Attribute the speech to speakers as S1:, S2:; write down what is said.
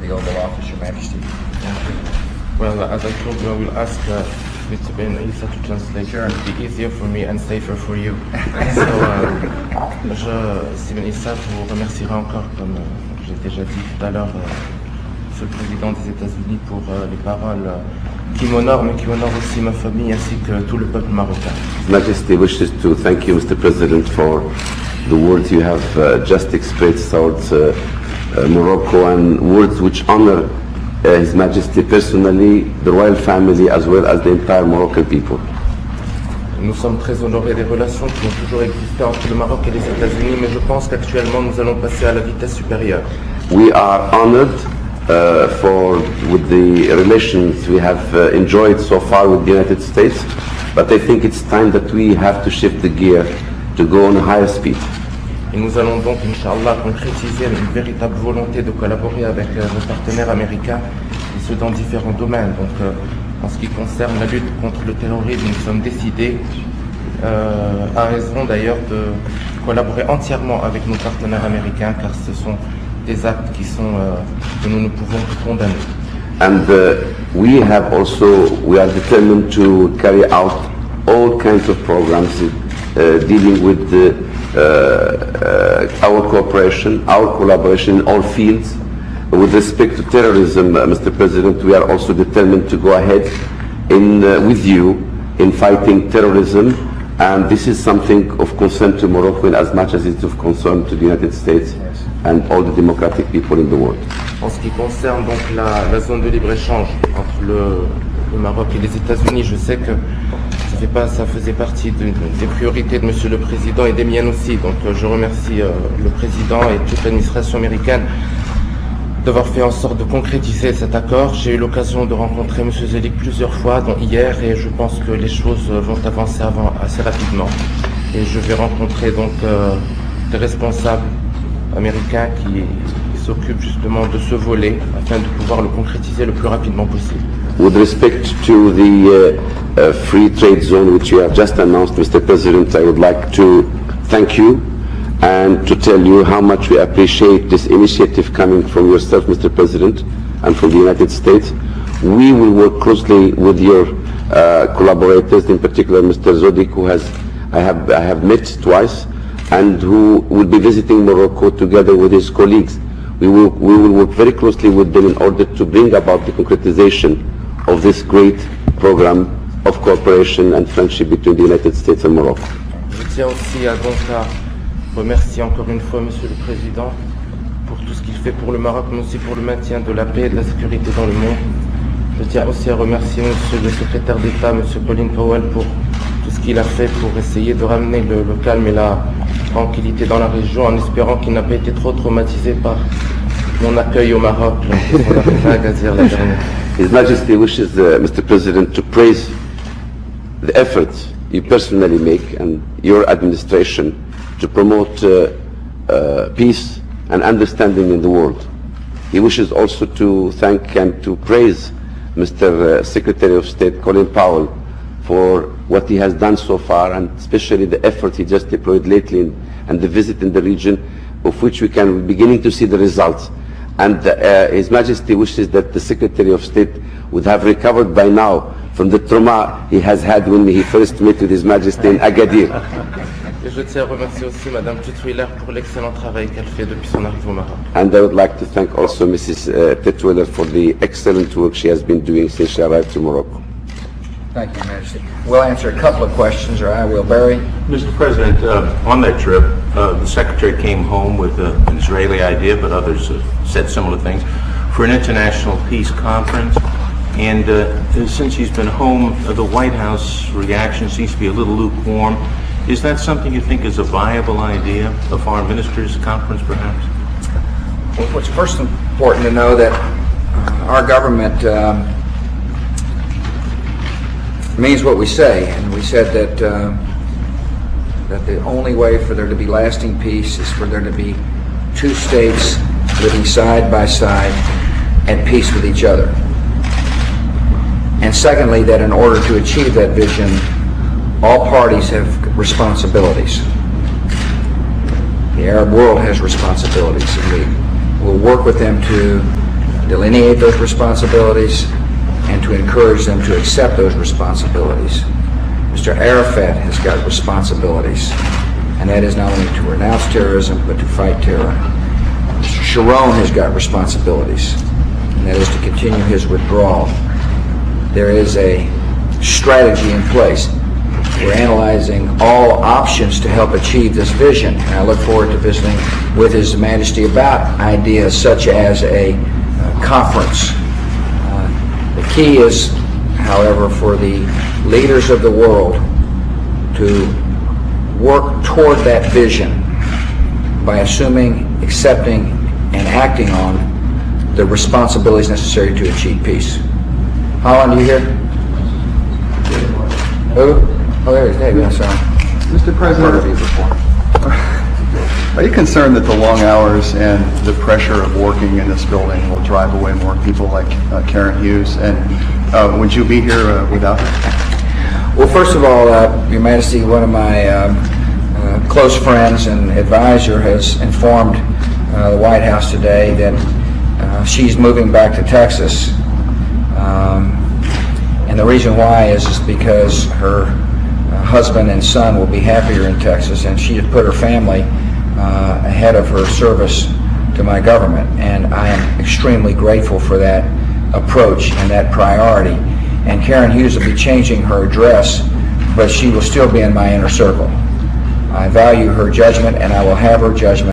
S1: the Oval Office, Your Majesty.
S2: Well, as I told you, I will ask Mr. Ben Isa to translate.
S1: Sure.
S2: It will be easier for me and safer for you. Steven Issa vous remerciera encore, comme j'ai déjà dit tout à l'heure, Monsieur le Président des États-Unis, pour les paroles qui m'honorent, mais qui honorent aussi ma famille ainsi que tout le peuple marocain.
S3: His Majesty wishes to thank you, Mr. President, for the words you have just expressed towards Morocco, and words which honor His Majesty personally, the royal family, as well as the entire Moroccan people.
S2: Nous sommes très honorés des relations qui ont toujours existé entre le Maroc et les États-Unis, mais je pense qu'actuellement nous allons passer à la vitesse supérieure.
S3: We are honored with the relations we have enjoyed so far with the United States, but I think it's time that we have to shift the gear to go on a higher speed.
S2: Et nous allons donc, Inch'Allah, concrétiser une véritable volonté de collaborer avec nos partenaires américains, et ce dans différents domaines. Donc, en ce qui concerne la lutte contre le terrorisme, nous sommes décidés, à raison d'ailleurs, de collaborer entièrement avec nos partenaires américains, car ce sont des actes qui sont, que nous ne pouvons que condamner.
S3: And we are determined to carry out all kinds of programs dealing with our cooperation, our collaboration in all fields. With respect to terrorism, Mr. President, we are also determined to go ahead with you in fighting terrorism, and this is something of concern to Morocco in as much as it's of concern to the United States and all the democratic people in the world.
S2: En ce qui concerne donc la zone de libre-échange entre le Maroc et les États-Unis, je sais que ça faisait partie des priorités de Monsieur le Président et des miennes aussi. Donc je remercie le Président et toute l'administration américaine d'avoir fait en sorte de concrétiser cet accord. J'ai eu l'occasion de rencontrer Monsieur Zelik plusieurs fois, dont hier, et je pense que les choses vont avancer assez rapidement. Et je vais rencontrer donc des responsables américains qui s'occupent justement de ce volet afin de pouvoir le concrétiser le plus rapidement possible.
S3: With respect to the free trade zone which you have just announced, Mr. President, I would like to thank you and to tell you how much we appreciate this initiative coming from yourself, Mr. President, and from the United States. We will work closely with your collaborators, in particular Mr. Zodik, who I have met twice, and who will be visiting Morocco together with his colleagues. We will work very closely with them in order to bring about the concretization of this great program of cooperation and friendship between the United States and Morocco.
S2: Je tiens aussi à remercier encore une fois Monsieur le Président pour tout ce qu'il fait pour le Maroc, mais aussi pour le maintien de la paix et de la sécurité dans le monde. Je tiens aussi à remercier Monsieur le Secrétaire d'État, Monsieur Colin Powell, pour tout ce qu'il a fait pour essayer de ramener le calme et la tranquillité dans la région, en espérant qu'il n'a pas été trop traumatisé par mon accueil au Maroc.
S3: His Majesty wishes, Mr. President, to praise the efforts you personally make and your administration to promote peace and understanding in the world. He wishes also to thank and to praise Mr. Secretary of State Colin Powell for what he has done so far, and especially the effort he just deployed lately and the visit in the region, of which we can be beginning to see the results. And His Majesty wishes that the Secretary of State would have recovered by now from the trauma he has had when he first met with His Majesty in Agadir.
S2: Et je tiens à remercier aussi Madame Tutwiler pour l'excellent travail qu'elle fait depuis son arrivée au Maroc.
S3: And I would like to thank also Mrs. Tutwiler for the excellent work she has been doing since she arrived to Morocco.
S1: Thank you, Majesty. We'll answer a couple of questions, or I will. Barry?
S4: Mr. President, on that trip, the Secretary came home with an Israeli idea, but others have said similar things, for an international peace conference. And since he's been home, the White House reaction seems to be a little lukewarm. Is that something you think is a viable idea, a foreign ministers conference perhaps?
S1: Well, it's first important to know that our government means what we say, and we said that that the only way for there to be lasting peace is for there to be two states living side by side at peace with each other. And secondly, that in order to achieve that vision, all parties have responsibilities. The Arab world has responsibilities, and we will work with them to delineate those responsibilities and to encourage them to accept those responsibilities. Mr. Arafat has got responsibilities, and that is not only to renounce terrorism, but to fight terror. Mr. Sharon has got responsibilities, and that is to continue his withdrawal. There is a strategy in place. We're analyzing all options to help achieve this vision, and I look forward to visiting with His Majesty about ideas such as a conference. The key is, however, for the leaders of the world to work toward that vision by assuming, accepting, and acting on the responsibilities necessary to achieve peace. Holland, you here? Who? Oh, there he is. David, I'm sorry.
S5: Mr. President, are you concerned that the long hours and the pressure of working in this building will drive away more people like Karen Hughes? And would you be here without her?
S1: Well, first of all, Your Majesty, one of my close friends and advisor has informed the White House today that she's moving back to Texas. And the reason why is because her husband and son will be happier in Texas, and she has put her family ahead of her service to my government, and I am extremely grateful for that approach and that priority. And Karen Hughes will be changing her address, but she will still be in my inner circle. I value her judgment, and I will have her judgment